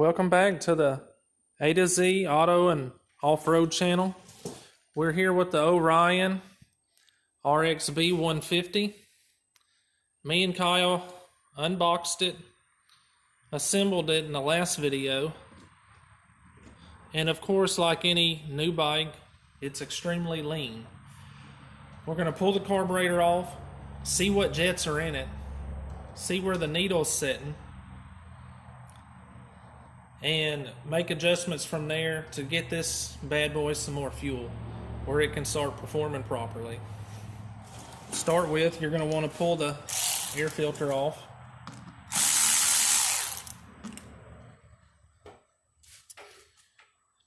Welcome back to the A to Z Auto and Off-Road channel. We're here with the Orion RXB 150. Me and Kyle unboxed it, assembled it in the last video. And of course, like any new bike, it's extremely lean. We're going to pull the carburetor off, see what jets are in it, see where the needle's sitting, and make adjustments from there to get this bad boy some more fuel where it can start performing properly. To start with, you're going to want to pull the air filter off.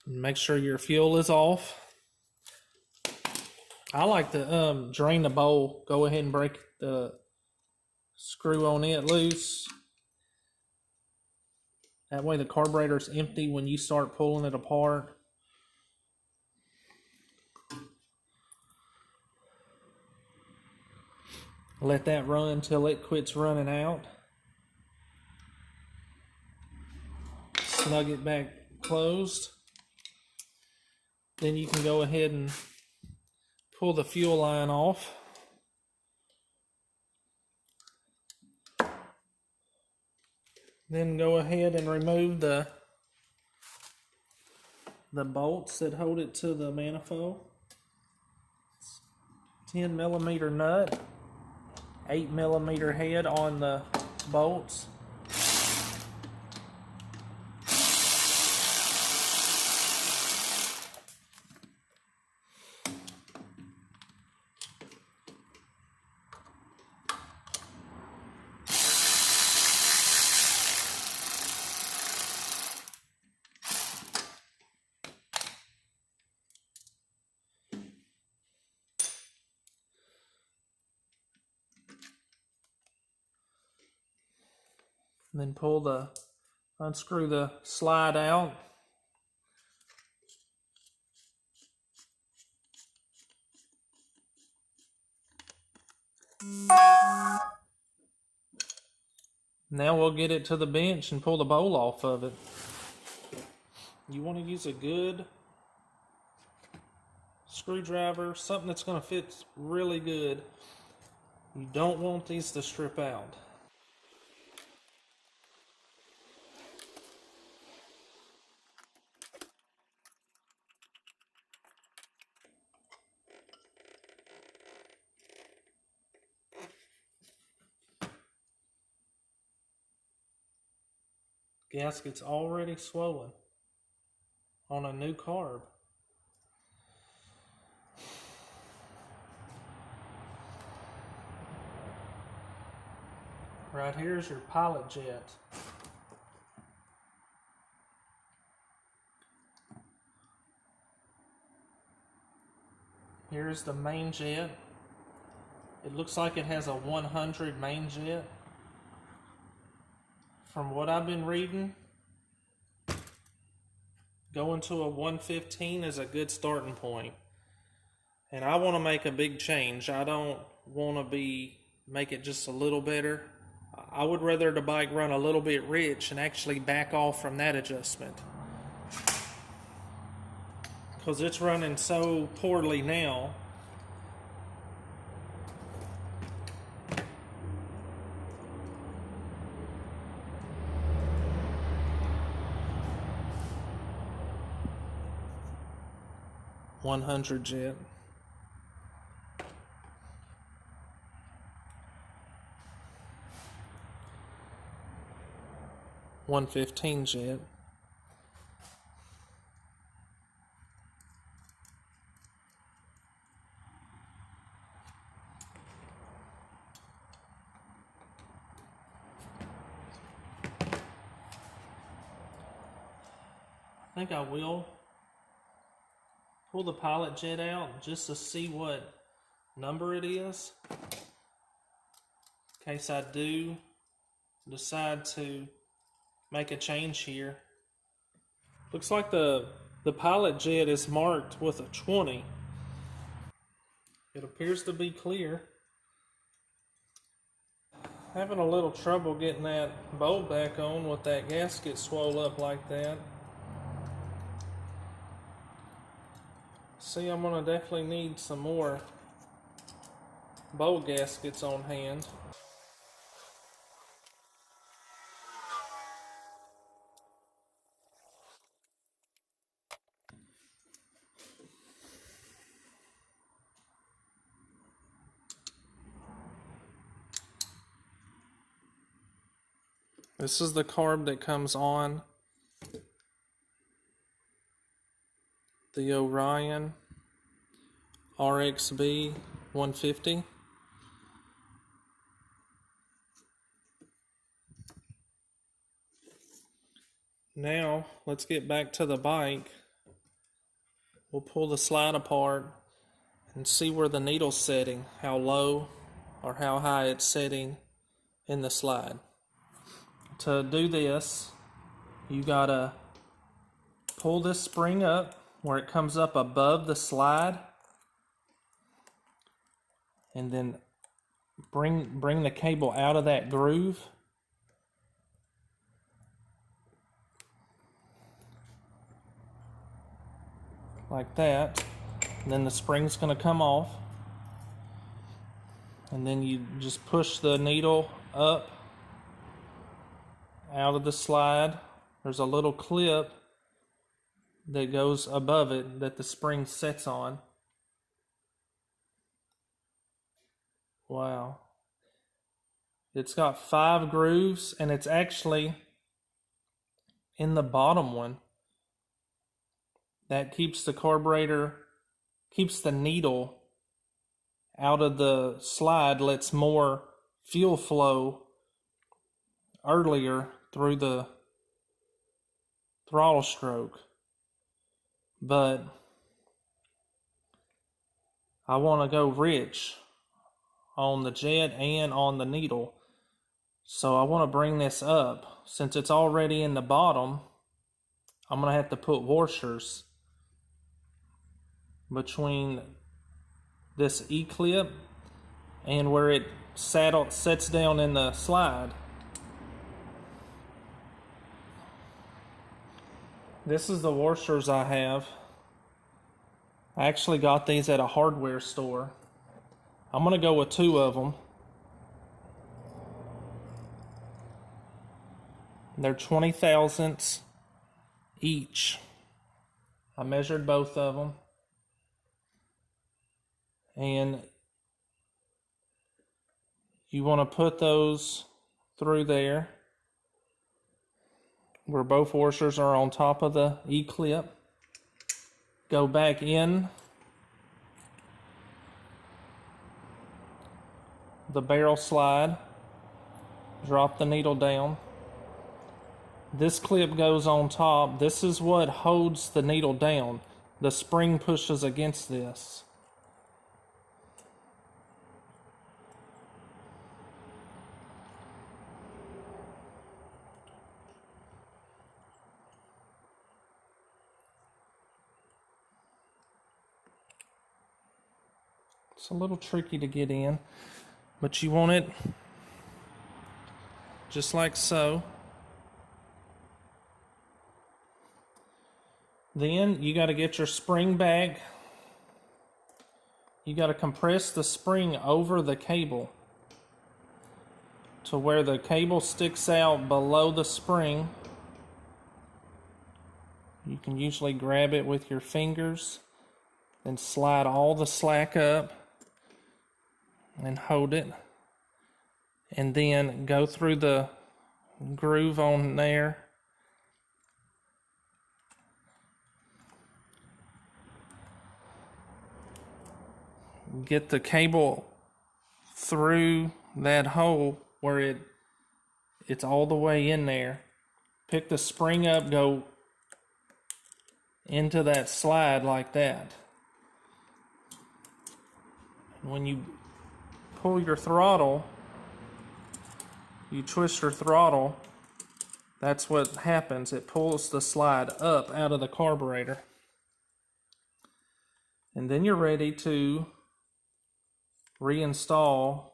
Make sure your fuel is off. I like to drain the bowl. Go ahead and break the screw on it loose. That way the carburetor's empty when you start pulling it apart. Let that run till it quits running out. Snug it back closed. Then you can go ahead and pull the fuel line off. Then go ahead and remove the bolts that hold it to the manifold. 10mm nut, 8mm head on the bolts. And then unscrew the slide out. Now we'll get it to the bench and pull the bowl off of it. You want to use a good screwdriver, something that's going to fit really good. You don't want these to strip out. Gasket's already swollen on a new carb. Right here's your pilot jet. Here's the main jet. It looks like it has a 100 main jet. From what I've been reading, going to a 115 is a good starting point. And I want to make a big change. I don't want to make it just a little better. I would rather the bike run a little bit rich and actually back off from that adjustment. Because it's running so poorly now. .100 jet. .115 jet. I think I will pull the pilot jet out just to see what number it is, in case I do decide to make a change here. Looks like the pilot jet is marked with a 20. It appears to be clear. Having a little trouble getting that bolt back on with that gasket swole up like that. See, I'm gonna definitely need some more bolt gaskets on hand. This is the carb that comes on the Orion RXB 150. Now, let's get back to the bike. We'll pull the slide apart and see where the needle's setting, how low or how high it's setting in the slide. To do this, you gotta pull this spring up where it comes up above the slide, and then bring the cable out of that groove. Like that. And then the spring's gonna come off. And then you just push the needle up out of the slide. There's a little clip that goes above it that the spring sets on. Wow. It's got 5 grooves, and it's actually in the bottom one. That keeps the carburetor, keeps the needle out of the slide, lets more fuel flow earlier through the throttle stroke. But I want to go rich on the jet and on the needle. So I want to bring this up. Since it's already in the bottom, I'm going to have to put washers between this E-clip and where it sets down in the slide. This is the washers I have. I actually got these at a hardware store. I'm going to go with 2 of them. They're 20 thousandths each. I measured both of them. And you want to put those through there where both washers are on top of the E-clip. Go back in the barrel slide, drop the needle down. This clip goes on top. This is what holds the needle down. The spring pushes against this. It's a little tricky to get in, but you want it just like so. Then you got to get your spring back. You got to compress the spring over the cable to where the cable sticks out below the spring. You can usually grab it with your fingers and slide all the slack up and hold it, and then go through the groove on there. Get the cable through that hole where it's all the way in there. Pick the spring up, go into that slide like that. When you pull your throttle, you twist your throttle, that's what happens. It pulls the slide up out of the carburetor. And then you're ready to reinstall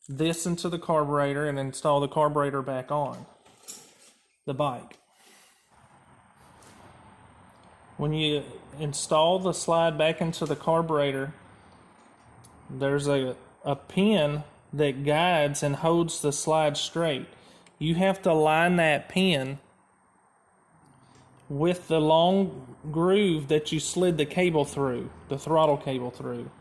this into the carburetor and install the carburetor back on the bike. When you install the slide back into the carburetor, there's a pin that guides and holds the slide straight. You have to line that pin with the long groove that you slid the cable through, the throttle cable through.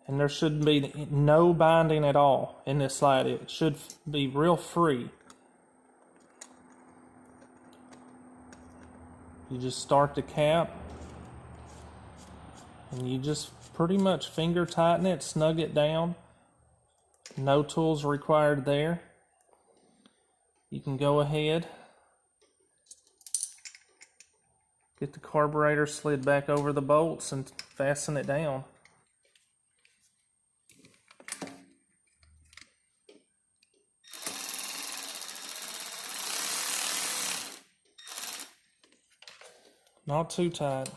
And there should be no binding at all in this slide. It should be real free. You just start the cap and you just pretty much finger tighten it, snug it down. No tools required there. You can go ahead, get the carburetor slid back over the bolts and fasten it down. Not too tight.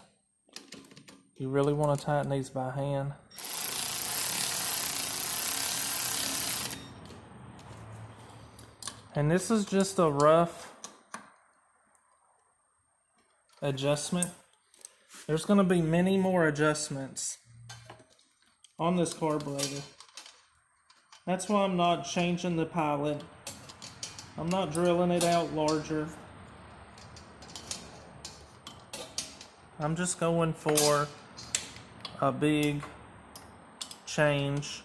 You really want to tighten these by hand. And this is just a rough adjustment. There's going to be many more adjustments on this carburetor. That's why I'm not changing the pilot. I'm not drilling it out larger. I'm just going for a big change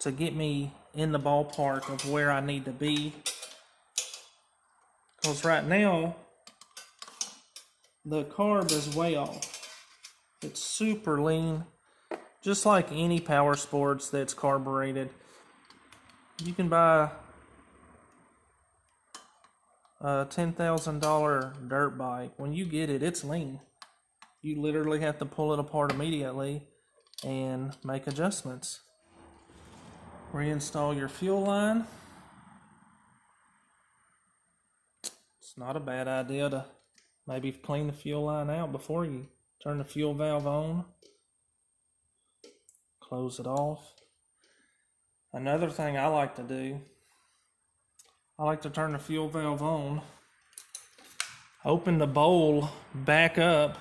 to get me in the ballpark of where I need to be. Because right now, the carb is way off. It's super lean, just like any power sports that's carbureted. You can buy a $10,000 dirt bike. When you get it, it's lean. You literally have to pull it apart immediately and make adjustments. Reinstall your fuel line. It's not a bad idea to maybe clean the fuel line out before you turn the fuel valve on. Close it off. Another thing I like to do, I like to turn the fuel valve on, open the bowl back up,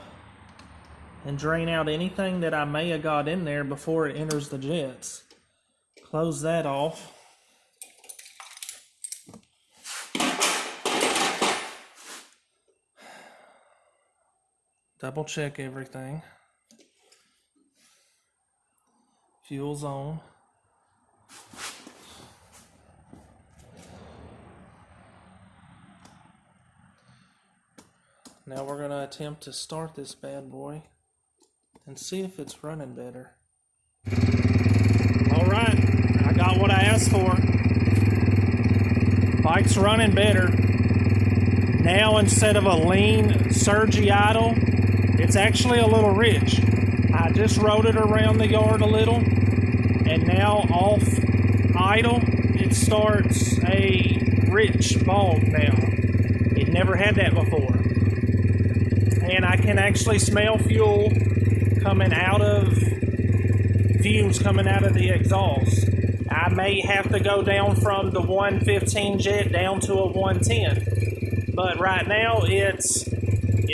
and drain out anything that I may have got in there before it enters the jets. Close that off. Double check everything. Fuel's on. Now we're going to attempt to start this bad boy and see if it's running better. All right, I got what I asked for. Bike's running better. Now instead of a lean, surgy idle, it's actually a little rich. I just rode it around the yard a little, and now off idle, it starts a rich bulb now. It never had that before. And I can actually smell fuel coming out of, fumes coming out of the exhaust. I may have to go down from the 115 jet down to a 110. But right now it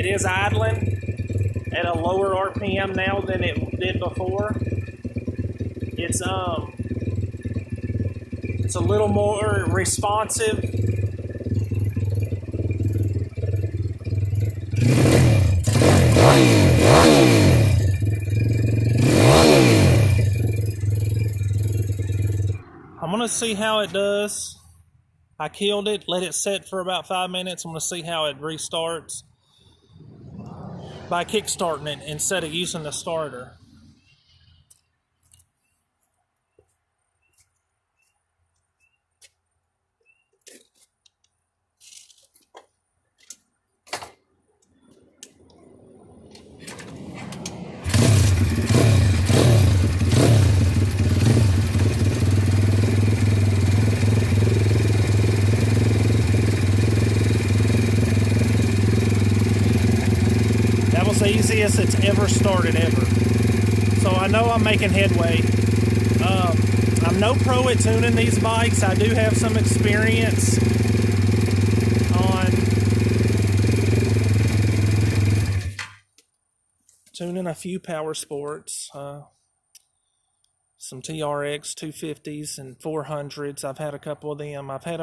is idling at a lower RPM now than it did before. It's a little more responsive. I'm going to see how it does. I killed it, let it set for about 5 minutes. I'm going to see how it restarts by kickstarting it instead of using the starter. Easy. easiest it's ever started ever. So I know I'm making headway. I'm no pro at tuning these bikes. I do have some experience on tuning a few power sports, some TRX 250s and 400s. I've had a couple of them. I've had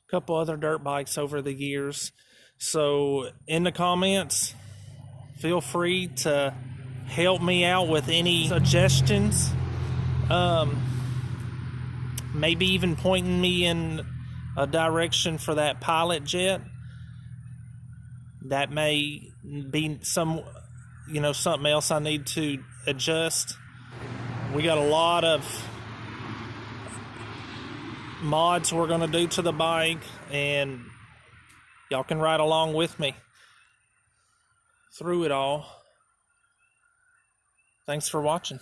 couple other dirt bikes over the years. So in the comments, feel free to help me out with any suggestions. Maybe even pointing me in a direction for that pilot jet. That may be something else I need to adjust. We got a lot of mods we're going to do to the bike, and y'all can ride along with me through it all. Thanks for watching.